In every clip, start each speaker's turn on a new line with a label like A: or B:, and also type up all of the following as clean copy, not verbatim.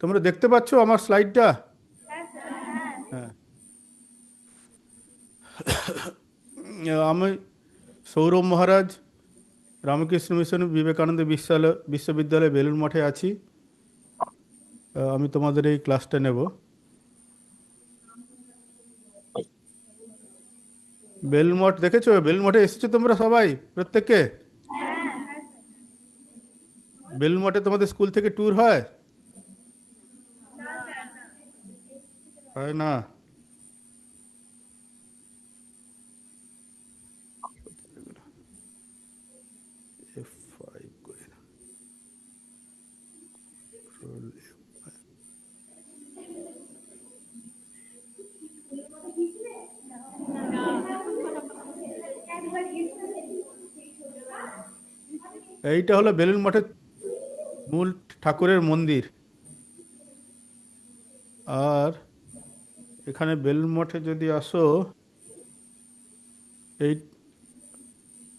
A: তোমরা দেখতে পাচ্ছো আমার স্লাইডটা? হ্যাঁ। আমি সৌরভ মহারাজ, রামকৃষ্ণ মিশন বিবেকানন্দ বিশ্ববিদ্যালয় বেলুড় মঠে আছি। আমি তোমাদের এই ক্লাসটা নেব। বেলুড় মঠ দেখেছো? বেলুড় মঠে এসেছো তোমরা সবাই, প্রত্যেককে? বেলুড় মঠে তোমাদের স্কুল থেকে ট্যুর হয়? হয় না? F5 করে না, Control F5। এইটা হলো বেলুড় মঠের মূল ঠাকুরের মন্দির। আর এখানে বেলুড় মঠে যদি আসো, এই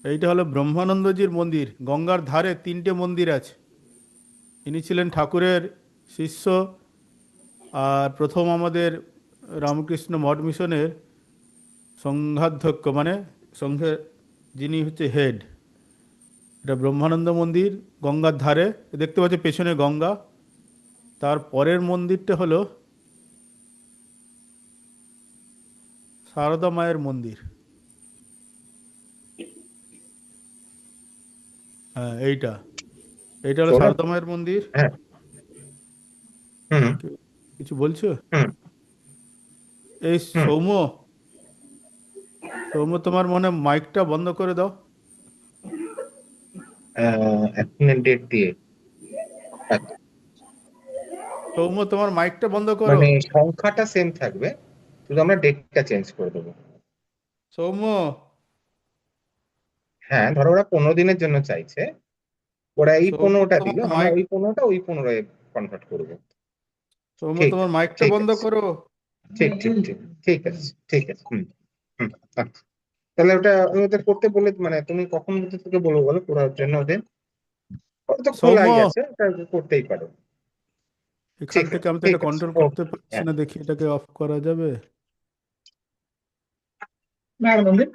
A: এইটা হলো ব্রহ্মানন্দজির মন্দির। গঙ্গার ধারে তিনটে মন্দির আছে। ইনি ছিলেন ঠাকুরের শিষ্য, আর প্রথম আমাদের রামকৃষ্ণ মঠ মিশনের সংঘাধ্যক্ষ, মানে সংঘের যিনি হচ্ছে হেড। এটা ব্রহ্মানন্দ মন্দির, গঙ্গার ধারে। দেখতে পাচ্ছ পেছনে গঙ্গা। তার পরের মন্দিরটা হলো সারদা মায়ের মন্দির। হ্যাঁ, এইটা এইটা হলো
B: সৌরভ।
A: সারদা মায়ের মন্দির।
B: হ্যাঁ। হুম।
A: কিছু বলছো?
B: হুম।
A: এই
B: হুম।
A: সৌম্য, সৌম্য তোমার মনে হয় মাইকটা বন্ধ করে দাও।
B: এখনের ডেট দিয়ে। আচ্ছা,
A: সৌম্য, তোমার মাইকটা বন্ধ করো।
B: মানে সংখ্যাটা সেম থাকবে, শুধু আমরা ডেটটা চেঞ্জ করে দেবো।
A: সৌম্য,
B: হ্যাঁ, ধরো ওরা 15 দিনের জন্য চাইছে, ওরা এই
A: সৌম্য
B: 15টা দিল,
A: তোমার
B: আমরা
A: মাইক,
B: ওই 15টা ওই 15 কনভার্ট করবো।
A: সৌম্য
B: ঠিক
A: তোমার
B: আছে,
A: মাইকটা
B: ঠিক
A: বন্ধ
B: আছে,
A: করো।
B: ঠিক ঠিক ঠিক। ঠিক আছে, ঠিক আছে। হুম। হুম। আচ্ছা, তাহলে ওটা আমি ওদের করতে বলে, মানে তুমি কখন ওদের থেকে বলবো বলো করার জন্য ওদের? ওটা তো
A: সৌম্য,
B: খোলাই আছে, ওটা করতেই পারো।
A: এখান
B: ঠিক
A: থেকে
B: আছে,
A: আমি তো
B: ঠিক
A: এটা
B: আছে,
A: কন্ট্রোল করতে
B: ওকে।
A: পারছি
B: হ্যাঁ।
A: না, দেখি এটাকে অফ করা যাবে?
B: না, রঞ্জিত।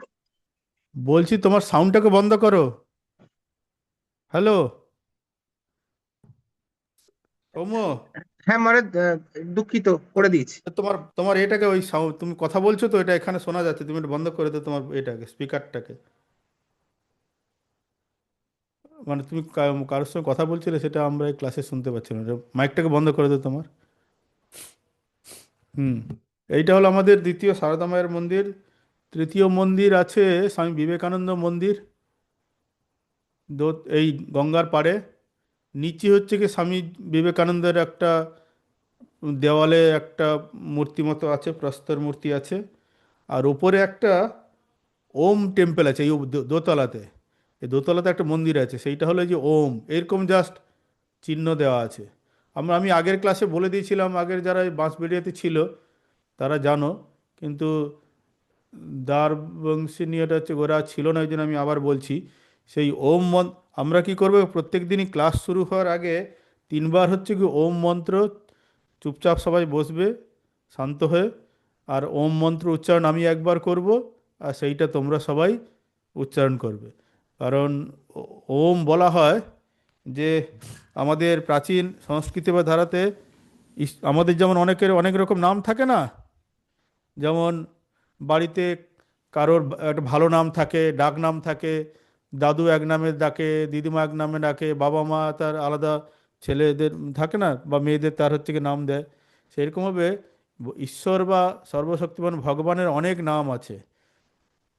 A: বলছি তোমার সাউন্ডটাকে বন্ধ করো। হ্যালো সৌম্য,
B: হ্যাঁ মানে দুঃখিত, করে দিয়েছি।
A: তোমার তোমার এটাকে ওই তুমি কথা বলছো তো, এটা এখানে শোনা যাচ্ছে, তুমি এটা বন্ধ করে দাও তোমার এটাকে, স্পিকারটাকে। মানে তুমি কারোর সঙ্গে কথা বলছিলে, সেটা আমরা এই ক্লাসে শুনতে পাচ্ছিলাম। মাইকটাকে বন্ধ করে দাও তোমার। হুম। এইটা হলো আমাদের দ্বিতীয় সারদা মায়ের মন্দির। তৃতীয় মন্দির আছে স্বামী বিবেকানন্দ মন্দির, এই গঙ্গার পাড়ে। নিচে হচ্ছে কি স্বামী বিবেকানন্দের একটা দেওয়ালে একটা মূর্তি মতো আছে, প্রস্তর মূর্তি আছে। আর ওপরে একটা ওম টেম্পল আছে, এই দোতলাতে। এই দোতলাতে একটা মন্দির আছে, সেইটা হলো এই যে ওম, এরকম জাস্ট চিহ্ন দেওয়া আছে। আমি আগের ক্লাসে বলে দিয়েছিলাম, আগের যারা এই বাঁশবেড়িয়াতে ছিল তারা জানো, কিন্তু দার বংশীয়টা হচ্ছে ওরা ছিল না, ওই জন্য আমি আবার বলছি। সেই ওম আমরা কি করবো, প্রত্যেক দিনই ক্লাস শুরু হওয়ার আগে তিনবার হচ্ছে কি ওম মন্ত্র, চুপচাপ সবাই বসবে শান্ত হয়ে, আর ওম মন্ত্র উচ্চারণ আমি একবার করব, আর সেইটা তোমরা সবাই উচ্চারণ করবে। কারণ ওম বলা হয় যে আমাদের প্রাচীন সংস্কৃতি বা ধারাতে আমাদের যেমন অনেকের অনেক রকম নাম থাকে না, যেমন বাড়িতে কারোর একটা ভালো নাম থাকে, ডাক নাম থাকে, দাদু এক নামে ডাকে, দিদিমা এক নামে ডাকে, বাবা মা তার আলাদা ছেলেদের থাকে না, বা মেয়েদের তার হচ্ছে কি নাম দেয়। সেরকমভাবে ঈশ্বর বা সর্বশক্তিমান ভগবানের অনেক নাম আছে।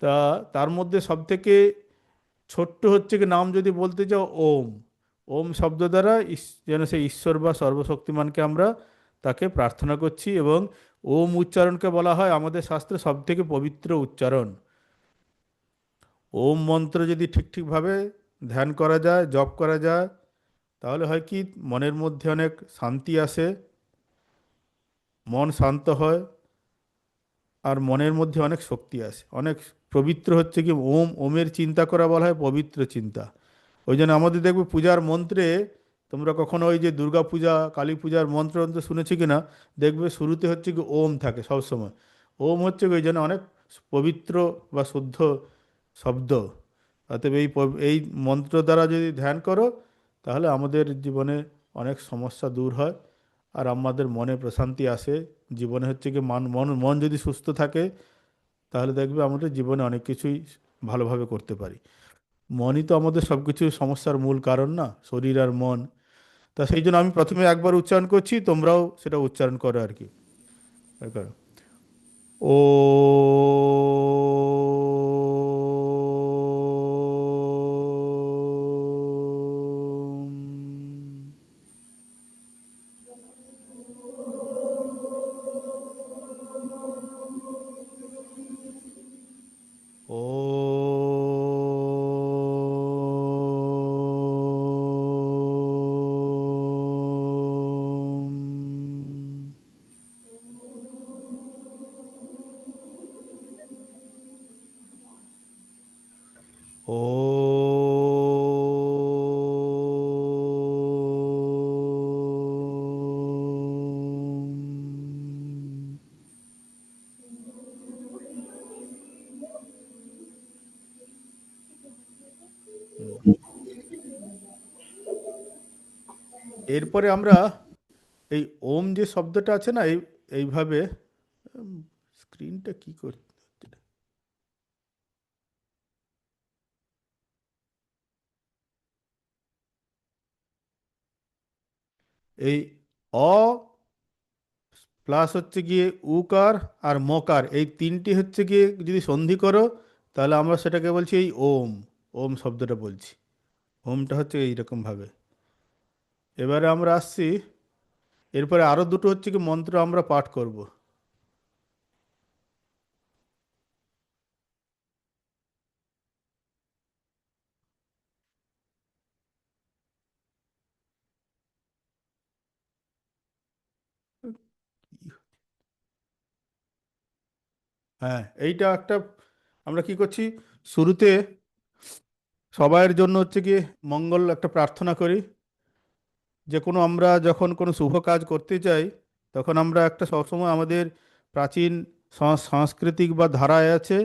A: তা তার মধ্যে সবথেকে ছোট্ট হচ্ছে কি নাম যদি বলতে চাও, ওম। ওম শব্দ দ্বারা যেন সেই ঈশ্বর বা সর্বশক্তিমানকে আমরা তাকে প্রার্থনা করছি, এবং ওম উচ্চারণকে বলা হয় আমাদের শাস্ত্রে সবথেকে পবিত্র উচ্চারণ। ওম মন্ত্র যদি ঠিক ঠিকভাবে ধ্যান করা যায়, জপ করা যায়, তাহলে হয় কি মনের মধ্যে অনেক শান্তি আসে, মন শান্ত হয়, আর মনের মধ্যে অনেক শক্তি আসে, অনেক পবিত্র হচ্ছে কি ওমের চিন্তা করা বলা হয় পবিত্র চিন্তা। ওই জন্য আমাদের দেখবে পূজার মন্ত্রে তোমরা কখনো ওই যে দুর্গা পূজা কালী পূজার মন্ত্র মন্ত্র শুনেছি কিনা, দেখবে শুরুতে হচ্ছে কি ওম থাকে সবসময়। ওম হচ্ছে কি ওই জন্য অনেক পবিত্র বা শুদ্ধ শব্দ। অতএব এই মন্ত্র দ্বারা যদি ধ্যান করো, তাহলে আমাদের জীবনে অনেক সমস্যা দূর হয়, আর আমাদের মনে প্রশান্তি আসে। জীবনে হচ্ছে কি মন মন মন যদি সুস্থ থাকে, তাহলে দেখবে আমাদের জীবনে অনেক কিছুই ভালোভাবে করতে পারি। মনই তো আমাদের সব কিছু সমস্যার মূল কারণ, না শরীর আর মন। তা সেই জন্য আমি প্রথমে একবার উচ্চারণ করছি, তোমরাও সেটা উচ্চারণ করো আর কি। করো। ও ও এরপরে আমরা এই ওম যে শব্দটা আছে না, এইভাবে স্ক্রিনটা কি করতে হচ্ছে? এই অ প্লাস হচ্ছে গিয়ে উকার আর মকার, এই তিনটি হচ্ছে গিয়ে যদি সন্ধি করো, তাহলে আমরা সেটাকে বলছি এই ওম। ওম শব্দটা বলছি। ওমটা হচ্ছে এইরকম ভাবে। এবারে আমরা আসছি, এরপরে আরো দুটো হচ্ছে কি মন্ত্র আমরা পাঠ করব। হ্যাঁ, এইটা একটা আমরা কি করছি, শুরুতে সবাইয়ের জন্য হচ্ছে কি মঙ্গল একটা প্রার্থনা করি। যে কোনো আমরা যখন কোনো শুভ কাজ করতে চাই, তখন আমরা একটা সবসময় আমাদের প্রাচীন সাংস্কৃতিক বা ধারায় আছে,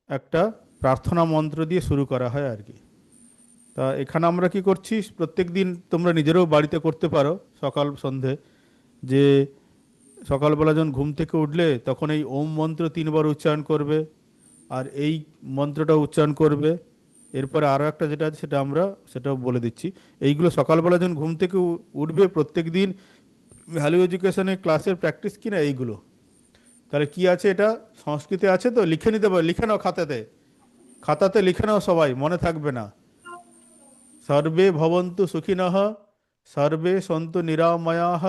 A: একটা প্রার্থনা মন্ত্র দিয়ে শুরু করা হয় আর কি। তা এখানে আমরা কি করছি, প্রত্যেক দিন তোমরা নিজেরাও বাড়িতে করতে পারো সকাল সন্ধে, যে সকালবেলা যখন ঘুম থেকে উঠলে তখন এই ওম মন্ত্র 3 বার উচ্চারণ করবে, আর এই মন্ত্রটা উচ্চারণ করবে। এরপরে আরও একটা যেটা আছে সেটা আমরা সেটাও বলে দিচ্ছি। এইগুলো সকালবেলা যখন ঘুম থেকে উঠবে প্রত্যেক দিন, ভ্যালু এডুকেশনের ক্লাসের প্র্যাকটিস কিনা এইগুলো। তাহলে কি আছে, এটা সংস্কৃতে আছে তো, লিখে নিতে পারো, লিখে নাও খাতাতে। খাতাতে লিখে নাও সবাই, মনে থাকবে না। সর্বে ভবন্তু সুখিনঃ, সর্বে সন্তু নিরাময়াঃ,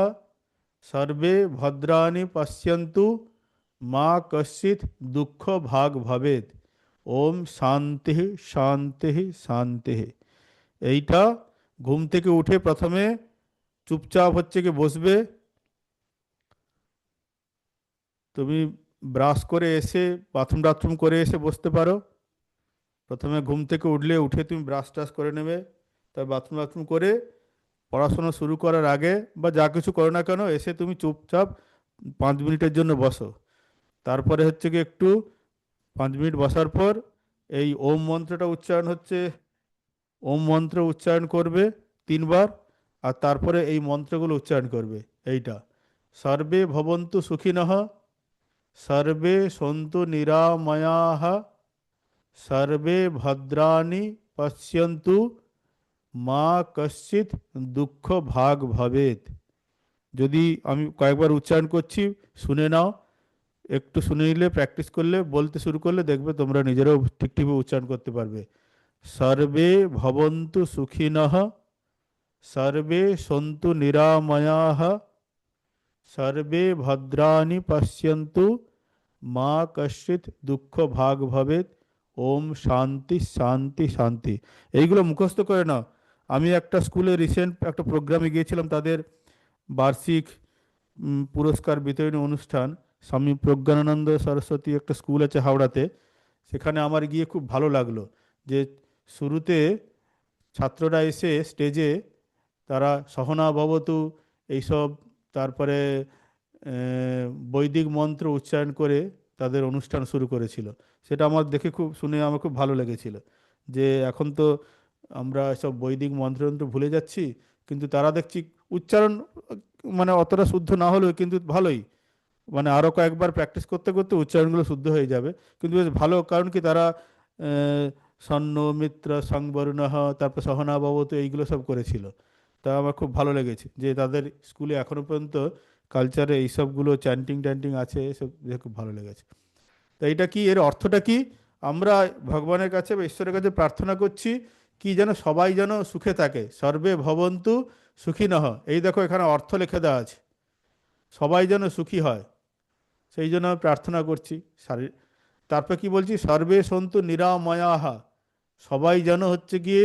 A: সর্বে ভদ্রাণি পশ্যন্তু, মা কশ্চিৎ দুঃখ ভাগ ভবেৎ। ওম শান্তি শান্তি শান্তি। এইটা ঘুম থেকে উঠে প্রথমে চুপচাপ হচ্ছে কি বসবে। তুমি ব্রাশ করে এসে বাথরুম টাথরুম করে এসে বসতে পারো। প্রথমে ঘুম থেকে উঠলে উঠে তুমি ব্রাশ টাশ করে নেবে, তার বাথরুম বাথরুম করে পড়াশোনা শুরু করার আগে বা যা কিছু করো না কেন, এসে তুমি চুপচাপ 5 মিনিটের জন্য বসো। তারপরে হচ্ছে কি একটু 5 মিনিট বসার পর এই ওম মন্ত্রটা উচ্চারণ হচ্ছে, ওম মন্ত্র উচ্চারণ করবে 3 বার। আর তারপরে এই মন্ত্রগুলো উচ্চারণ করবে। এইটা সর্বে ভবন্তু সুখিনঃ, সর্বে সন্তু নিরাময়াঃ, সর্বে ভদ্রাণি পশ্যন্তু, মা কশ্চিৎ দুঃখ ভাগ ভবেৎ। যদি আমি কয়েকবার উচ্চারণ করছি, শুনে নাও। একটু শুনে নিলে, প্র্যাকটিস করলে, বলতে শুরু করলে দেখবে তোমরা নিজেরাও ঠিক ঠিকভাবে উচ্চারণ করতে পারবে। সর্বে ভবন্তু সুখিনঃ, সর্বে সন্তু নিরাময়াঃ, সর্বে ভদ্রাণি পশ্যন্তু, মা কশ্চিৎ দুঃখ ভাগ ভবেৎ। ওম শান্তি শান্তি শান্তি। এইগুলো মুখস্থ করে নাও। আমি একটা স্কুলে রিসেন্ট একটা প্রোগ্রামে গিয়েছিলাম, তাদের বার্ষিক পুরস্কার বিতরণী অনুষ্ঠান। স্বামী প্রজ্ঞানানন্দ সরস্বতী একটা স্কুল আছে হাওড়াতে। সেখানে আমার গিয়ে খুব ভালো লাগলো যে শুরুতে ছাত্ররা এসে স্টেজে তারা সহনা ভবতু এইসব, তারপরে বৈদিক মন্ত্র উচ্চারণ করে তাদের অনুষ্ঠান শুরু করেছিল। সেটা আমার দেখে শুনে আমার খুব ভালো লেগেছিল যে এখন তো আমরা সব বৈদিক মন্ত্রতন্ত্র ভুলে যাচ্ছি, কিন্তু তারা দেখছি উচ্চারণ মানে অতটা শুদ্ধ না হলেও কিন্তু ভালোই, মানে আরও কয়েকবার প্র্যাকটিস করতে করতে উচ্চারণগুলো শুদ্ধ হয়ে যাবে। কিন্তু বেশ ভালো, কারণ কি তারা সন্ন মিত্র সংবর্ণঃ, তারপর সহনা ভবতু এইগুলো সব করেছিল। তা আমার খুব ভালো লেগেছে যে তাদের স্কুলে এখনো পর্যন্ত কালচারে এইসবগুলো চ্যান্টিং ট্যান্টিং আছে, এসব দেখে খুব ভালো লেগেছে। তা এটা কি, এর অর্থটা কি? আমরা ভগবানের কাছে বা ঈশ্বরের কাছে প্রার্থনা করছি কি যেন সবাই যেন সুখে থাকে, সর্বে ভবন্তু সুখিনঃ। এই দেখো এখানে অর্থ লিখে দেওয়া আছে, সবাই যেন সুখী হয়, সেই জন্য আমি প্রার্থনা করছি। তারপর কি বলছি, সর্বে সন্তু নিরাময়াহা, সবাই যেন হচ্ছে গিয়ে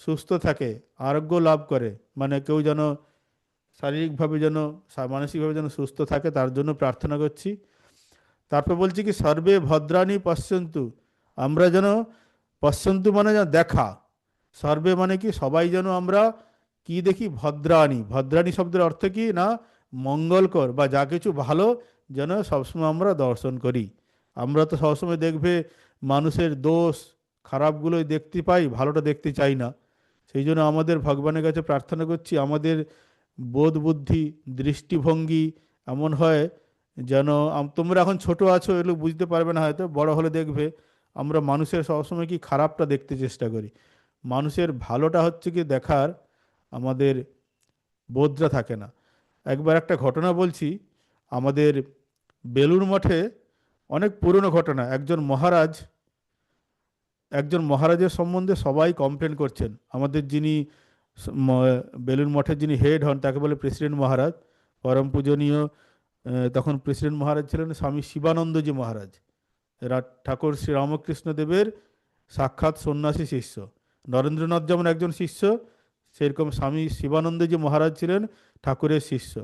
A: সুস্থ থাকে, আরোগ্য লাভ করে, মানে কেউ যেন শারীরিকভাবে যেন মানসিকভাবে যেন সুস্থ থাকে, তার জন্য প্রার্থনা করছি। তারপর বলছি কি সর্বে ভদ্রাণী পশ্যন্তু, আমরা যেন, পশ্যন্তু মানে যেন দেখা, সর্বে মানে কি সবাই যেন আমরা কি দেখি, ভদ্রাণী, ভদ্রাণী শব্দের অর্থ কি না, মঙ্গলকর বা যা কিছু ভালো যেন সবসময় আমরা দর্শন করি। আমরা তো সবসময় দেখবে মানুষের দোষ খারাপগুলোই দেখতে পাই, ভালোটা দেখতে চাই না। সেই জন্য আমাদের ভগবানের কাছে প্রার্থনা করছি আমাদের বোধ বুদ্ধি দৃষ্টিভঙ্গি এমন হয় যেন, তোমরা এখন ছোট আছো এগুলো বুঝতে পারবে না, হয়তো বড় হলে দেখবে আমরা মানুষের সবসময় কি খারাপটা দেখতে চেষ্টা করি, মানুষের ভালোটা হচ্ছে কি দেখার আমাদের বোধটা থাকে না। একবার একটা ঘটনা বলছি, আমাদের বেলুড় মঠে, অনেক পুরনো ঘটনা, একজন মহারাজের সম্বন্ধে সবাই কমপ্লেন করছেন। আমাদের যিনি বেলুড় মঠের যিনি হেড হন তাকে বলে প্রেসিডেন্ট মহারাজ, পরম পূজনীয় তখন প্রেসিডেন্ট মহারাজ ছিলেন স্বামী শিবানন্দজি মহারাজ, ঠাকুর শ্রী রামকৃষ্ণ দেবের সাক্ষাৎ সন্ন্যাসী শিষ্য। নরেন্দ্রনাথ যেমন একজন শিষ্য, সেরকম স্বামী শিবানন্দজি মহারাজ ছিলেন ঠাকুরের শিষ্য।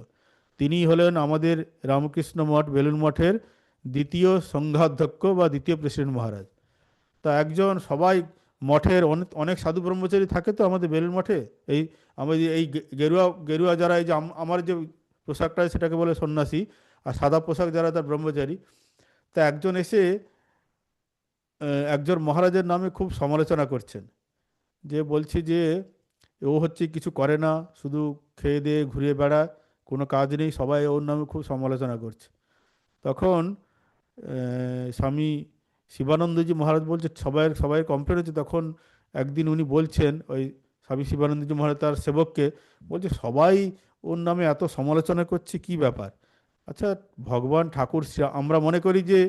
A: তিনি হলেন আমাদের রামকৃষ্ণ মঠ বেলুড় মঠের দ্বিতীয় সংঘাধ্যক্ষ বা দ্বিতীয় প্রেসিডেন্ট মহারাজ। তা একজন সবাই মঠের অনেক অনেক সাধু ব্রহ্মচারী থাকে তো আমাদের বেলুড় মঠে, এই আমাদের এই গেরুয়া গেরুয়া যারা, এই যে আমার যে পোশাকটা সেটাকে বলে সন্ন্যাসী, আর সাদা পোশাক যারা তার ব্রহ্মচারী। তা একজন এসে একজন মহারাজের নামে খুব সমালোচনা করছেন, যে বলছি যে ও হচ্ছে কিছু করে না, শুধু খেয়ে দিয়ে ঘুরে বেড়ায়, কোনো কাজ নেই, সবাই ওর নামে খুব সমালোচনা করছে। তখন স্বামী শিবানন্দজি মহারাজ বলছে সবাই সবাই কমপ্লেন হচ্ছে। তখন একদিন উনি বলছেন, ওই স্বামী শিবানন্দজি মহারাজ তার সেবককে বলছে সবাই ওর নামে এত সমালোচনা করছে, কি ব্যাপার? আচ্ছা, ভগবান ঠাকুর আমরা মনে করি যে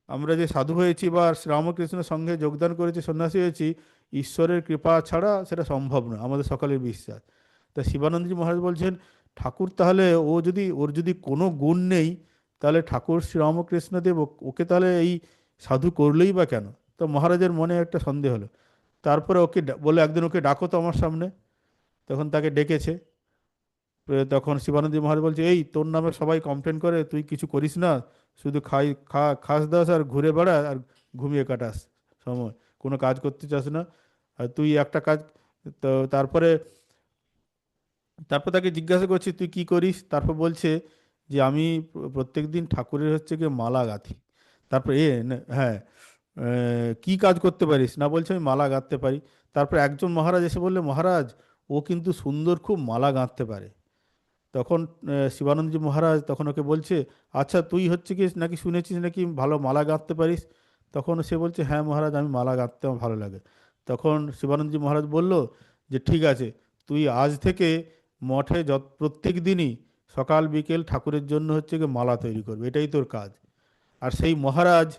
A: আমরা যে সাধু হয়েছি বা শ্রীরামকৃষ্ণের সঙ্গে যোগদান করেছি, সন্ন্যাসী হয়েছি, ঈশ্বরের কৃপা ছাড়া সেটা সম্ভব না, আমাদের সকলের বিশ্বাস। তা শিবানন্দজি মহারাজ বলছেন ঠাকুর তাহলে ওর যদি কোনো গুণ নেই, তাহলে ঠাকুর শ্রীরামকৃষ্ণদেব ওকে তাহলে এই সাধু করলেই বা কেন? তো মহারাজের মনে একটা সন্দেহ হলো। তারপরে ওকে বলে একদিন ওকে ডাকো তো আমার সামনে। তখন তাকে ডেকেছে। তখন শিবানন্দজি মহারাজ বলছে এই তোর নামে সবাই কমপ্লেন করে, তুই কিছু করিস না, শুধু খাস দাস আর ঘুরে বেড়া আর ঘুমিয়ে কাটাস সময়, কোনো কাজ করতে চাস না। আর তুই একটা কাজ, তো তারপর তাকে জিজ্ঞাসা করছি তুই কি করিস, তারপর বলছে যে আমি প্রত্যেক দিন ঠাকুরের হচ্ছে গিয়ে মালা গাঁথি। তারপর হ্যাঁ, কি কাজ করতে পারিস না, বলছে আমি মালা গাঁথতে পারি। তারপর একজন মহারাজ এসে বললে মহারাজ ও কিন্তু সুন্দর খুব মালা গাঁথতে পারে। তখন শিবানন্দজি মহারাজ তখন ওকে বলছে আচ্ছা তুই হচ্ছে কি নাকি শুনেছিস নাকি ভালো মালা গাঁথতে পারিস? তখন সে বলছে হ্যাঁ মহারাজ, আমি মালা গাঁথতে আমার ভালো লাগে। তখন শিবানন্দজি মহারাজ বলল যে ঠিক আছে, তুই আজ থেকে মঠে প্রত্যেক দিনই সকাল বিকেল ঠাকুরের জন্য হচ্ছে গিয়ে মালা তৈরি করবে, এটাই তোর কাজ। আর সেই মহারাজ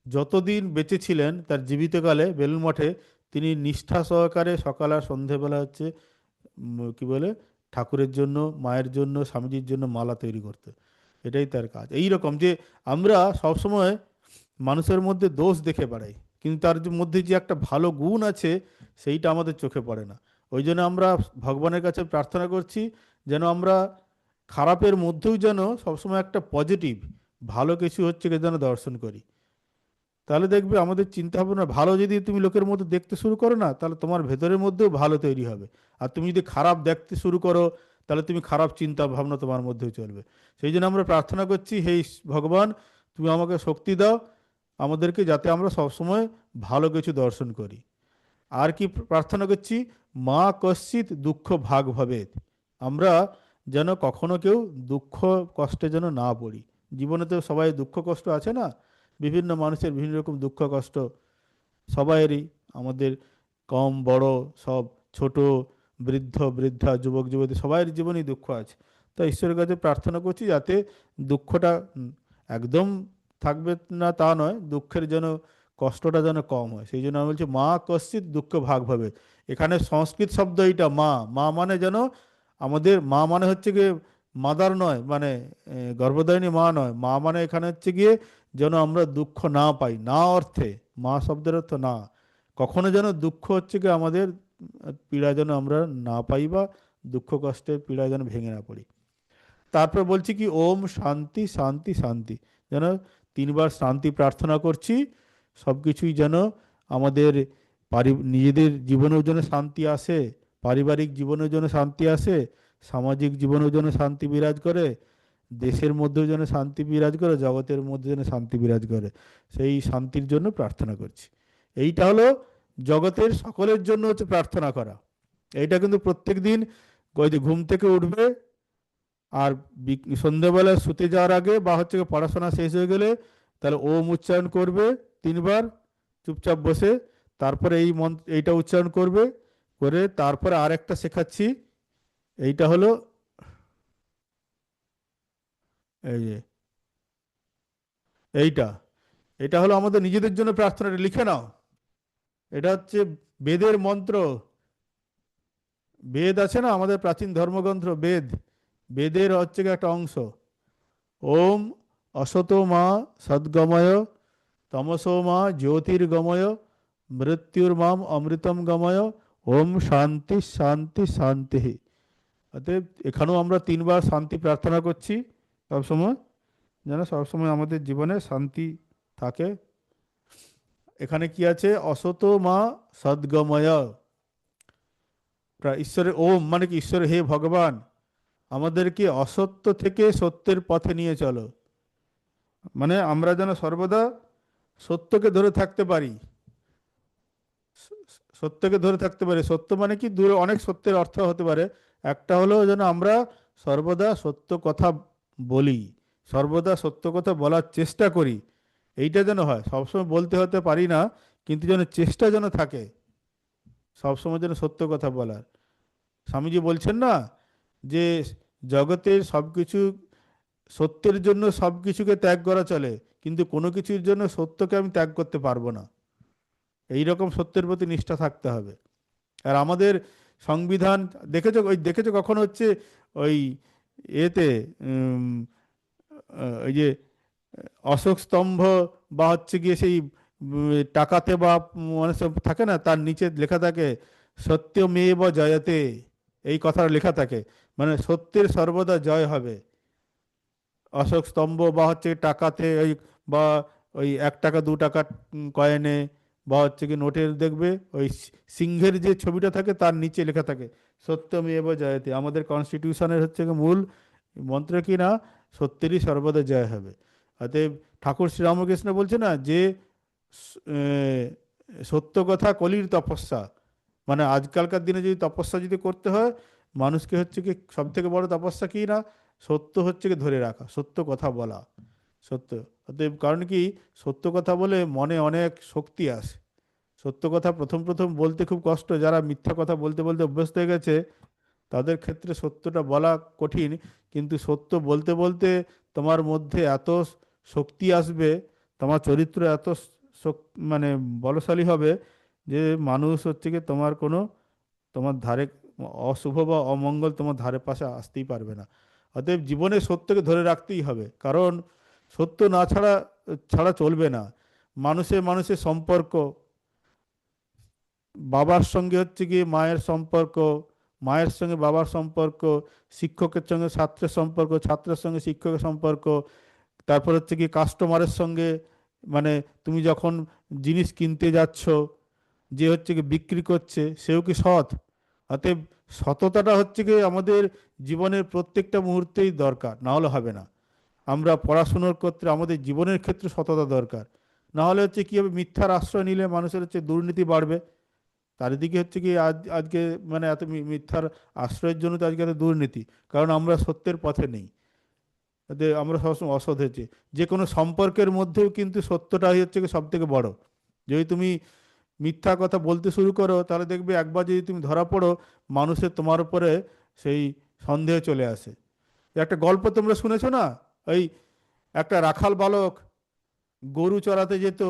A: যতদিন বেঁচে ছিলেন তার জীবিতকালে বেলুড় মঠে তিনি নিষ্ঠা সহকারে সকাল আর সন্ধেবেলা হচ্ছে কি বলে ঠাকুরের জন্য, মায়ের জন্য, স্বামীজির জন্য মালা তৈরি করতে। এটাই তার কাজ। এই রকম যে আমরা সবসময় মানুষের মধ্যে দোষ দেখে বেড়াই, কিন্তু তার মধ্যে যে একটা ভালো গুণ আছে সেইটা আমাদের চোখে পড়ে না। ওই জন্য আমরা ভগবানের কাছে প্রার্থনা করছি যেন আমরা খারাপের মধ্যেও যেন সবসময় একটা পজিটিভ ভালো কিছু হচ্ছে যেন দর্শন করি। তাহলে দেখবে আমাদের চিন্তা ভাবনা ভালো যদি তুমি লোকের মধ্যে দেখতে শুরু করো না, তাহলে তোমার ভেতরের মধ্যেও ভালো তৈরি হবে। আর তুমি যদি খারাপ দেখতে শুরু করো, তাহলে তুমি খারাপ চিন্তা ভাবনা তোমার মধ্যেও চলবে। সেই জন্য আমরা প্রার্থনা করছি, হে ভগবান, তুমি আমাকে শক্তি দাও আমাদেরকে, যাতে আমরা সবসময় ভালো কিছু দর্শন করি। আর কি প্রার্থনা করছি, মা কশ্চিৎ দুঃখ ভাগ ভবেৎ, আমরা যেন কখনো কেউ দুঃখ কষ্টে যেন না পড়ি। জীবনে তো সবাই দুঃখ কষ্ট আছে না, বিভিন্ন মানুষের বিভিন্ন রকম দুঃখ কষ্ট সবাইয়েরই, আমাদের কম বড় সব, ছোট বৃদ্ধ বৃদ্ধা যুবক যুবতী সবাইয়ের জীবনেই দুঃখ আছে। তাই ঈশ্বরের কাছে প্রার্থনা করছি যাতে দুঃখটা একদম থাকবে না তা নয়, দুঃখের যেন কষ্টটা যেন কম হয়। সেই জন্য আমি বলছি মা কশ্চিৎ দুঃখ ভাগ ভাবে। এখানে সংস্কৃত শব্দ এইটা মা, মা মানে যেন আমাদের, মা মানে হচ্ছে গিয়ে মাদার নয়, মানে গর্ভধারিণী মা নয়, মা মানে এখানে হচ্ছে গিয়ে যেন আমরা দুঃখ না পাই, না অর্থে, মা শব্দের অর্থ না, কখনো যেন দুঃখ হচ্ছে কি আমাদের পীড়া যেন আমরা না পাই, বা দুঃখ কষ্টের পীড়া যেন ভেঙে না পড়ি। তারপর বলছি কি ওম শান্তি শান্তি শান্তি, যেন তিনবার শান্তি প্রার্থনা করছি, সব কিছুই যেন আমাদের নিজেদের জীবনের জন্য শান্তি আসে, পারিবারিক জীবনের জন্য শান্তি আসে, সামাজিক জীবনের জন্য শান্তি বিরাজ করে, দেশের মধ্যেও যেন শান্তি বিরাজ করে, জগতের মধ্যে যেন শান্তি বিরাজ করে, সেই শান্তির জন্য প্রার্থনা করছি। এইটা হলো জগতের সকলের জন্য হচ্ছে প্রার্থনা করা। এইটা কিন্তু প্রত্যেক দিন ওই যে ঘুম থেকে উঠবে, আর সন্ধ্যেবেলা শুতে যাওয়ার আগে, বা হচ্ছে গিয়ে পড়াশোনা শেষ হয়ে গেলে, তাহলে ওম উচ্চারণ করবে তিনবার চুপচাপ বসে, তারপরে এই মন্ত্র এইটা উচ্চারণ করবে, করে তারপরে আর একটা শেখাচ্ছি, এইটা হলো এই যে এইটা, এটা হলো আমাদের নিজেদের জন্য প্রার্থনাটা লিখে নাও। এটা হচ্ছে বেদের মন্ত্র। বেদ আছে না আমাদের প্রাচীন ধর্মগ্রন্থ বেদ, বেদের হচ্ছে গিয়ে একটা অংশ। ওম অসতো মা সদ্গময়, তমসো মা জ্যোতির্গময়, মৃত্যুর্মাম অমৃতম গময়, ওম শান্তি শান্তি শান্তি। অতএব এখানেও আমরা তিনবার শান্তি প্রার্থনা করছি সবসময়, যেন সবসময় আমাদের জীবনে শান্তি থাকে। এখানে কি আছে, অসতো মা সদ্গময়, ঈশ্বরের ওম মানে কি, ঈশ্বর হে ভগবান, আমাদেরকে অসত্য থেকে সত্যের পথে নিয়ে চলো, মানে আমরা যেন সর্বদা সত্যকে ধরে থাকতে পারি, সত্যকে ধরে থাকতে পারি। সত্য মানে কি, দূরে অনেক সত্যের অর্থ হতে পারে। একটা হলো যেন আমরা সর্বদা সত্য কথা বলি, সর্বদা সত্য কথা বলার চেষ্টা করি। এইটা যেন হয়, সবসময় বলতে হতে পারি না, কিন্তু যেন চেষ্টা যেন থাকে সবসময় যেন সত্য কথা বলার। স্বামীজি বলছেন না যে জগতের সব কিছু সত্যের জন্য সব কিছুকে ত্যাগ করা চলে, কিন্তু কোনো কিছুর জন্য সত্যকে আমি ত্যাগ করতে পারবো না। এই রকম সত্যের প্রতি নিষ্ঠা থাকতে হবে। আর আমাদের সংবিধান দেখেছো, ওই দেখেছো কখন হচ্ছে ওই এতে উম, ওই যে অশোক স্তম্ভ, বা হচ্ছে গিয়ে সেই টাকাতে বা মানে সব থাকে না, তার নিচে লেখা থাকে সত্যমেব জয়তে, এই কথাটা লেখা থাকে, মানে সত্যের সর্বদা জয় হবে। অশোক স্তম্ভ বা হচ্ছে টাকাতে ওই, বা ওই 1 টাকা 2 টাকার কয়েনে, বা হচ্ছে কি নোটের দেখবে ওই সিংহের যে ছবিটা থাকে তার নিচে লেখা থাকে সত্যমেব জয়তে। আমাদের কনস্টিটিউশনের হচ্ছে কি মূল মন্ত্র কি না, সত্যেরই সর্বদা জয় হবে। অতএব ঠাকুর শ্রীরামকৃষ্ণ বলছে না যে সত্য কথা কলির তপস্যা, মানে আজকালকার দিনে যদি তপস্যা যদি করতে হয় মানুষকে, হচ্ছে কি সব থেকে বড় তপস্যা কি না, সত্য হচ্ছে কি ধরে রাখা, সত্য কথা বলা, সত্য। অতএব কারণ কি, সত্য কথা বলে মনে অনেক শক্তি আসে। সত্য কথা প্রথম প্রথম বলতে খুব কষ্ট, যারা মিথ্যা কথা বলতে বলতে অভ্যস্ত হয়ে গেছে তাদের ক্ষেত্রে সত্যটা বলা কঠিন, কিন্তু সত্য বলতে বলতে তোমার মধ্যে এত শক্তি আসবে, তোমার চরিত্র এত মানে বলশালী হবে, যে মানুষ হচ্ছে কি তোমার কোনো, তোমার ধারে অশুভ বা অমঙ্গল তোমার ধারে পাশে আসতেই পারবে না। অতএব জীবনে সত্যকে ধরে রাখতেই হবে, কারণ সত্য না ছাড়া ছাড়া চলবে না। মানুষে মানুষের সম্পর্ক, বাবার সঙ্গে হচ্ছে গিয়ে মায়ের সম্পর্ক, মায়ের সঙ্গে বাবার সম্পর্ক, শিক্ষকের সঙ্গে ছাত্রের সম্পর্ক, ছাত্রের সঙ্গে শিক্ষকের সম্পর্ক, তারপর হচ্ছে কি কাস্টমারের সঙ্গে মানে তুমি যখন জিনিস কিনতে যাচ্ছ, যে হচ্ছে কি বিক্রি করছে সেও কি সৎ? অতএব সততাটা হচ্ছে কি আমাদের জীবনের প্রত্যেকটা মুহূর্তেই দরকার, না হলে হবে না। আমরা পড়াশুনোর ক্ষেত্রে আমাদের জীবনের ক্ষেত্রে সততা দরকার। না হলে হচ্ছে কি হবে, মিথ্যার আশ্রয় নিলে মানুষের হচ্ছে দুর্নীতি বাড়বে। চারিদিকে হচ্ছে কি আজকে মানে এত মিথ্যার আশ্রয়ের জন্য তো আজকে এত দুর্নীতি, কারণ আমরা সত্যের পথে নেই। এতে আমরা সবসময় অসৎ হয়েছি। যে কোনো সম্পর্কের মধ্যেও কিন্তু সত্যটাই হচ্ছে কি সব থেকে বড়। যদি তুমি মিথ্যা কথা বলতে শুরু করো, তাহলে দেখবে একবার যদি তুমি ধরা পড়ো, মানুষের তোমার উপরে সেই সন্দেহ চলে আসে। একটা গল্প তোমরা শুনেছো না, ওই একটা রাখাল বালক গরু চড়াতে যেত।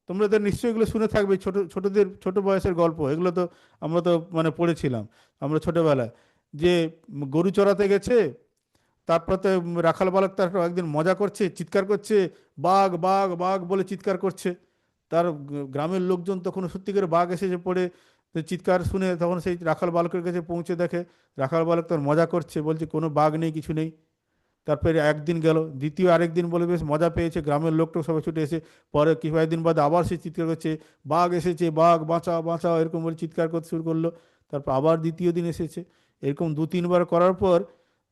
A: তোমরা তো নিশ্চয়ই এগুলো শুনে থাকবে, ছোটদের ছোট বয়সের গল্প এগুলো তো। আমরা তো মানে পড়েছিলাম আমরা ছোটবেলায়, যে গরু চড়াতে গেছে। তারপর তো রাখাল বালক তার একদিন মজা করছে, চিৎকার করছে, বাঘ বাঘ বাঘ বলে চিৎকার করছে। তার গ্রামের লোকজন তখন সত্যি করে বাঘ এসেছে পড়ে, তো চিৎকার শুনে তখন সেই রাখাল বালকের কাছে পৌঁছে দেখে রাখাল বালক তার মজা করছে, বলছে কোনো বাঘ নেই, কিছু নেই। তারপরে একদিন গেল, দ্বিতীয় আরেকদিন বলে বেশ মজা পেয়েছে, গ্রামের লোকটা সবাই ছুটে এসে পরে কয়েকদিন বাদে আবার সে চিৎকার করছে, বাঘ এসেছে, বাঘ বাঁচাও বাঁচাও এরকম বলে চিৎকার করতে শুরু করলো। তারপর আবার দ্বিতীয় দিন এসেছে। এরকম দু তিনবার করার পর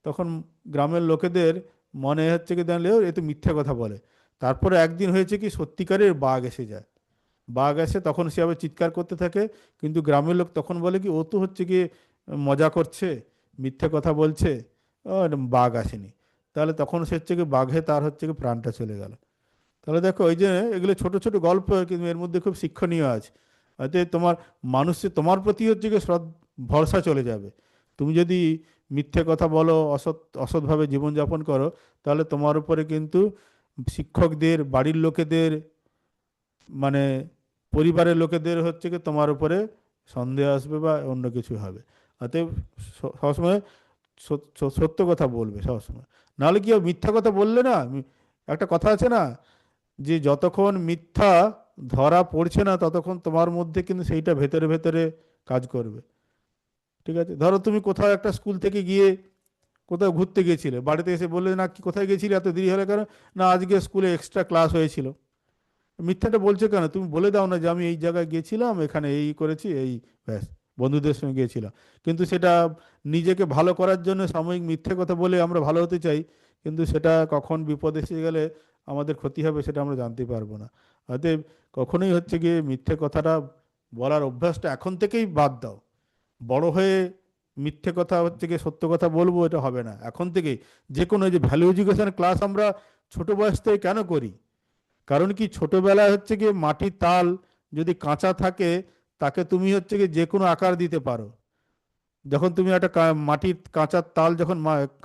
A: তখন গ্রামের লোকেদের মনে হচ্ছে কি, জানলেও এ তো মিথ্যা কথা বলে। তারপরে একদিন হয়েছে কি, সত্যিকারের বাঘ এসে যায়। বাঘ এসে তখন সে আবার চিৎকার করতে থাকে। কিন্তু গ্রামের লোক তখন বলে কি, ও তো হচ্ছে কি মজা করছে, মিথ্যে কথা বলছে, ও বাঘ আসেনি। তাহলে তখন সে হচ্ছে কি বাঘে তার হচ্ছে কি প্রাণটা চলে গেল। তাহলে দেখো এই যে এগুলো ছোট ছোট গল্প, কিন্তু এর মধ্যে খুব শিক্ষণীয় আছে। অতএব তোমার মানুষের তোমার প্রতি হচ্ছে কি ভরসা চলে যাবে। তুমি যদি মিথ্যে কথা বলো, অসৎভাবে জীবনযাপন করো, তাহলে তোমার উপরে কিন্তু শিক্ষকদের, বাড়ির লোকেদের, মানে পরিবারের লোকেদের হচ্ছে কি তোমার উপরে সন্দেহ আসবে বা অন্য কিছু হবে। অতএব সবসময় সত্য কথা বলবে সবসময়। নাহলে কি হবে, মিথ্যা কথা বললে না, একটা কথা আছে না, যে যতক্ষণ মিথ্যা ধরা পড়ছে না ততক্ষণ তোমার মধ্যে কিন্তু সেইটা ভেতরে ভেতরে কাজ করবে। ঠিক আছে, ধরো তুমি কোথাও একটা স্কুল থেকে গিয়ে কোথাও ঘুরতে গিয়েছিলে, বাড়িতে এসে বললে না কি কোথায় গেছিলে এত দেরি হলে কেন, না আজকে স্কুলে এক্সট্রা ক্লাস হয়েছিল। মিথ্যাটা বলছো কেন? তুমি বলে দাও না যে আমি এই জায়গায় গিয়েছিলাম, এখানে এই করেছি, এই ব্যাস, বন্ধুদের সঙ্গে গিয়েছিলাম। কিন্তু সেটা নিজেকে ভালো করার জন্য সাময়িক মিথ্যে কথা বলে আমরা ভালো হতে চাই, কিন্তু সেটা কখন বিপদ এসে গেলে আমাদের ক্ষতি হবে সেটা আমরা জানতে পারবো না। অতএব কখনোই হচ্ছে গিয়ে মিথ্যে কথাটা বলার অভ্যাসটা এখন থেকেই বাদ দাও। বড় হয়ে মিথ্যে কথা হচ্ছে গিয়ে সত্য কথা বলবো, এটা হবে না এখন থেকেই। যে কোনো এই যে ভ্যালু এডুকেশন ক্লাস আমরা ছোট বয়স থেকে কেন করি? কারণ কি, ছোটবেলায় হচ্ছে গিয়ে মাটির তাল যদি কাঁচা থাকে, তাকে তুমি হচ্ছে গিয়ে যে কোনো আকার দিতে পারো। যখন তুমি একটা মাটির কাঁচা তাল যখন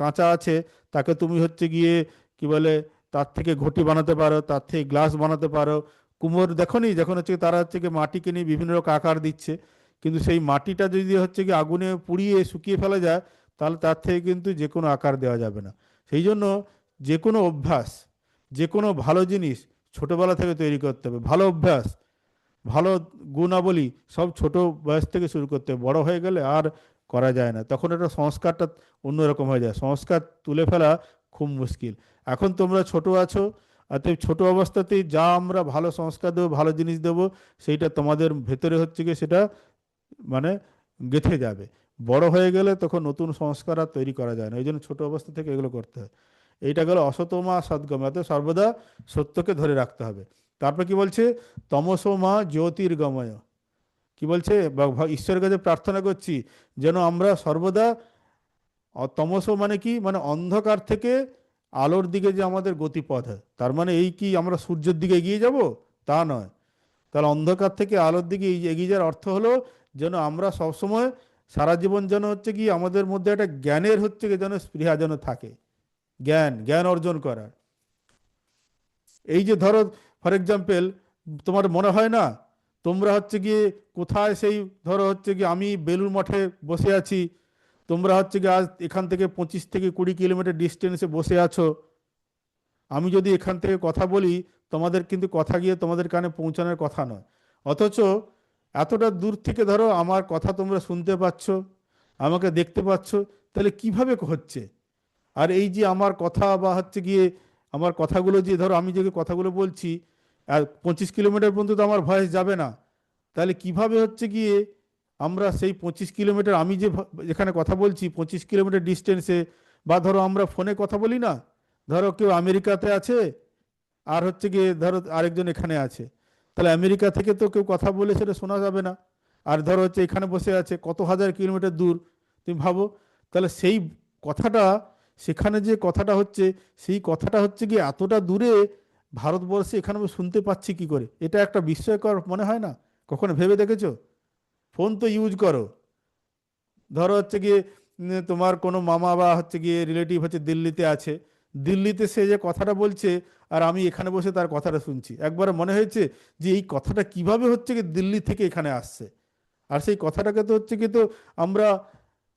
A: কাঁচা আছে, তাকে তুমি হচ্ছে গিয়ে কি বলে, তার থেকে ঘটি বানাতে পারো, তার থেকে গ্লাস বানাতে পারো। কুমোর দেখোনি, যখন হচ্ছে গিয়ে তারা হচ্ছে গিয়ে মাটিকে নিয়ে বিভিন্ন রকম আকার দিচ্ছে। কিন্তু সেই মাটিটা যদি হচ্ছে গিয়ে আগুনে পুড়িয়ে শুকিয়ে ফেলা যায়, তাহলে তার থেকে কিন্তু যে কোনো আকার দেওয়া যাবে না। সেই জন্য যে কোনো অভ্যাস, যে কোনো ভালো জিনিস ছোটবেলা থেকে তৈরি করতে হবে। ভালো অভ্যাস, ভালো গুণাবলী সব ছোট বয়স থেকে শুরু করতে হবে। বড় হয়ে গেলে আর করা যায় না, তখন একটা সংস্কারটা অন্যরকম হয়ে যায়। সংস্কার তুলে ফেলা খুব মুশকিল। এখন তোমরা ছোট আছো, অতএব ছোট অবস্থাতেই যা আমরা ভালো সংস্কার দেবো, ভালো জিনিস দেবো, সেইটা তোমাদের ভেতরে হচ্ছে গিয়ে সেটা মানে গেঁথে যাবে। বড় হয়ে গেলে তখন নতুন সংস্কার আর তৈরি করা যায় না, এই জন্য ছোট অবস্থা থেকে এগুলো করতে হয়। এইটা গেল অসতমা সদ্গময়, অর্থাৎ সর্বদা সত্যকে ধরে রাখতে হবে। তারপর কি বলছে, তমসোমা জ্যোতির্গময়। কি বলছে, ঈশ্বরের কাছে প্রার্থনা করছি যেন আমরা সর্বদা তমস মানে কি, মানে অন্ধকার থেকে আলোর দিকে যে আমাদের গতিপথ হয়, তার মানে এই কি আমরা সূর্যের দিকে এগিয়ে যাব? তা নয়। তাহলে অন্ধকার থেকে আলোর দিকে এগিয়ে যাওয়ার অর্থ হলো যেন আমরা সবসময় সারা জীবন যেন হচ্ছে কি আমাদের মধ্যে একটা জ্ঞানের হচ্ছে কি যেন স্পৃহা যেন থাকে, জ্ঞান জ্ঞান অর্জন করার। এই যে ধরো ফর এক্সাম্পল, তোমার মনে হয় না তোমরা হচ্ছে গিয়ে কোথায় সেই, ধরো হচ্ছে কি আমি বেলুড় মঠে বসে আছি, তোমরা হচ্ছে কি আজ এখান থেকে 25 থেকে 20 কিলোমিটার ডিস্টেন্সে বসে আছো। আমি যদি এখান থেকে কথা বলি, তোমাদের কিন্তু কথা গিয়ে তোমাদের কানে পৌঁছানোর কথা নয়। অথচ এতটা দূর থেকে ধরো আমার কথা তোমরা শুনতে পাচ্ছ, আমাকে দেখতে পাচ্ছ, তাহলে কিভাবে হচ্ছে? আর এই যে আমার কথা বা হচ্ছে গিয়ে আমার কথাগুলো, যে ধরো আমি যে কথাগুলো বলছি, আর 25 কিলোমিটার পর্যন্ত তো আমার ভয়েস যাবে না। তাহলে কিভাবে হচ্ছে গিয়ে আমরা সেই 25 কিলোমিটার, আমি যে যেখানে কথা বলছি 25 কিলোমিটার ডিস্টেন্সে, বা ধরো আমরা ফোনে কথা বলি না, ধরো কেউ আমেরিকাতে আছে আর হচ্ছে গিয়ে ধরো আরেকজন এখানে আছে, তাহলে আমেরিকা থেকে তো কেউ কথা বলে সেটা শোনা যাবে না। আর ধরো হচ্ছে এখানে বসে আছে কত হাজার কিলোমিটার দূর, তুমি ভাবো। তাহলে সেই কথাটা, সেখানে যে কথাটা হচ্ছে, সেই কথাটা হচ্ছে গিয়ে এতটা দূরে ভারতবর্ষে এখানে আমি শুনতে পাচ্ছি কি করে? এটা একটা বিস্ময়কর মনে হয় না? কখনো ভেবে দেখেছো? ফোন তো ইউজ করো, ধরো হচ্ছে গিয়ে তোমার কোনো মামা বা হচ্ছে গিয়ে রিলেটিভ হচ্ছে দিল্লিতে আছে, দিল্লিতে সে যে কথাটা বলছে আর আমি এখানে বসে তার কথাটা শুনছি, একবার মনে হয়েছে যে এই কথাটা কিভাবে হচ্ছে কি দিল্লি থেকে এখানে আসছে? আর সেই কথাটাকে তো হচ্ছে কি তো আমরা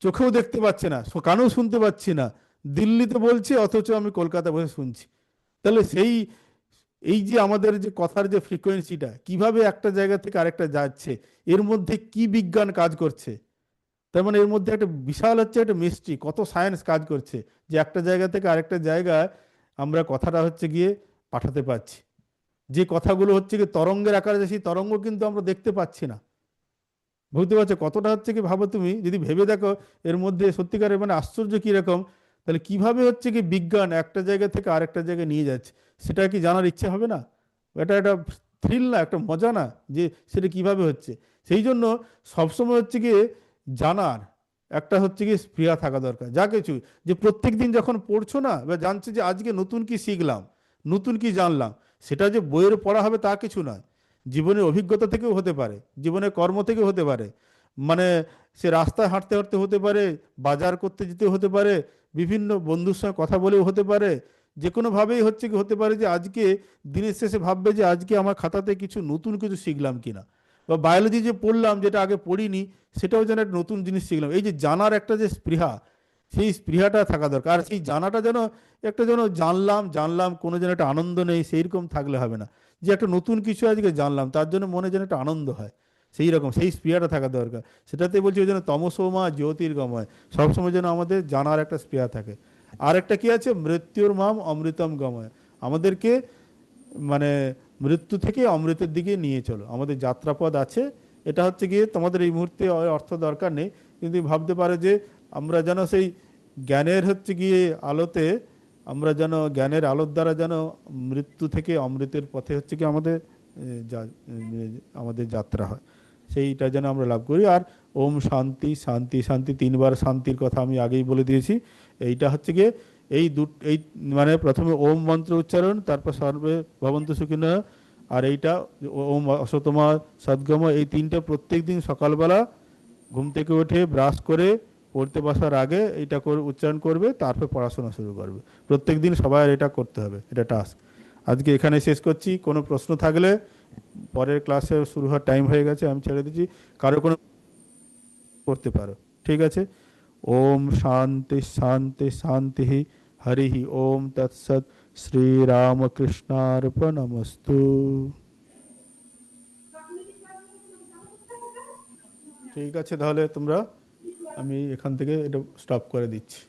A: চোখেও দেখতে পাচ্ছি না, কানেও শুনতে পাচ্ছি না, দিল্লিতে বলছে অথচ আমি কলকাতা বসে শুনছি। তাহলে সেই, এই যে আমাদের যে কথার যে ফ্রিকোয়েন্সিটা কিভাবে একটা জায়গা থেকে আরেকটা যাচ্ছে, এর মধ্যে কি বিজ্ঞান কাজ করছে? তার মানে এর মধ্যে একটা বিশাল হচ্ছে একটা মিস্ট্রি, কত সায়েন্স কাজ করছে যে একটা জায়গা থেকে আরেকটা জায়গায় আমরা কথাটা হচ্ছে গিয়ে পাঠাতে পারছি। যে কথাগুলো হচ্ছে কি তরঙ্গের আকারে, সেই তরঙ্গ কিন্তু আমরা দেখতে পাচ্ছি না। বুঝতে পারছো কতটা হচ্ছে কি? ভাবো তুমি যদি ভেবে দেখো এর মধ্যে সত্যিকারের মানে আশ্চর্য কিরকম। তাহলে কিভাবে হচ্ছে কি বিজ্ঞান একটা জায়গা থেকে আরেকটা জায়গায় নিয়ে যাচ্ছে, সেটা কি জানার ইচ্ছে হবে না? এটা একটা থ্রিল না, একটা মজা না, যে সেটা কিভাবে হচ্ছে? সেই জন্য সবসময় হচ্ছে গিয়ে জানার একটা হচ্ছে গিয়ে স্পৃহা থাকা দরকার যা কিছু, যে প্রত্যেক দিন যখন পড়ছো না বা জানছো যে আজকে নতুন কি শিখলাম, নতুন কি জানলাম, সেটা যে বইয়ের পড়া হবে তা কিছু নয়। জীবনের অভিজ্ঞতা থেকেও হতে পারে, জীবনের কর্ম থেকেও হতে পারে, মানে সে রাস্তায় হাঁটতে হাঁটতে হতে পারে, বাজার করতে যেতে হতে পারে, বিভিন্ন বন্ধুর সঙ্গে কথা বলেও হতে পারে, যে কোনোভাবেই হচ্ছে কি হতে পারে যে আজকে দিনের শেষে ভাববে যে আজকে আমার খাতাতে কিছু নতুন কিছু শিখলাম কিনা, বা বায়োলজি যে পড়লাম যেটা আগে পড়িনি সেটাও যেন একটা নতুন জিনিস শিখলাম। এই যে জানার একটা যে স্পৃহা, সেই স্পৃহাটা থাকা দরকার। আর সেই জানাটা যেন একটা যেন জানলাম জানলাম কোনো যেন একটা আনন্দ নেই সেইরকম থাকলে হবে না, যে একটা নতুন কিছু আজকে জানলাম তার জন্য মনে যেন একটা আনন্দ হয়, সেই রকম সেই স্পৃহাটা থাকা দরকার। সেটাতে বলছি ওই জন্য তমসোমা জ্যোতির্গময়, সবসময় যেন আমাদের জানার একটা স্পৃহা থাকে। আর একটা কি আছে, মৃত্যুর মাম অমৃতম গময়, আমাদেরকে মানে মৃত্যু থেকে অমৃতের দিকে নিয়ে চলো, আমাদের যাত্রাপথ আছে। এটা হচ্ছে গিয়ে তোমাদের এই মুহূর্তে অর্থ দরকার নেই, কিন্তু ভাবতে পারো যে আমরা যেন সেই জ্ঞানের হচ্ছে গিয়ে আলোতে, আমরা যেন জ্ঞানের আলোর দ্বারা যেন মৃত্যু থেকে অমৃতের পথে হচ্ছে কি আমাদের আমাদের যাত্রা হয়, সেইটা যেন আমরা লাভ করি। আর ওম শান্তি শান্তি শান্তি, তিনবার শান্তির কথা আমি আগেই বলে দিয়েছি। এইটা হচ্ছে গিয়ে এই মানে প্রথমে ওম মন্ত্র উচ্চারণ, তারপর সর্বে ভবন্তু সুখিনঃ, আর এইটা ওম অসতমা সদ্গম, এই তিনটা প্রত্যেক দিন সকালবেলা ঘুম থেকে উঠে ব্রাশ করে পড়তে বসার আগে এইটা করে উচ্চারণ করবে, তারপর পড়াশোনা শুরু করবে। প্রত্যেক দিন সবাই এটা করতে হবে, এটা টাস্ক। আজকে এখানে শেষ করছি, কোনো প্রশ্ন থাকলে পরের ক্লাসে শুরু হওয়ার টাইম হয়ে গেছে, আমি ছেড়ে দিচ্ছি, কারো কোনো করতে পারো। ঠিক আছে। ওম শান্তি শান্তি শান্তি, হরি ওম তৎসৎ, শ্রীরামকৃষ্ণার্পণমস্তু। ঠিক আছে তাহলে তোমরা, আমি এখান থেকে এটা স্টপ করে দিচ্ছি।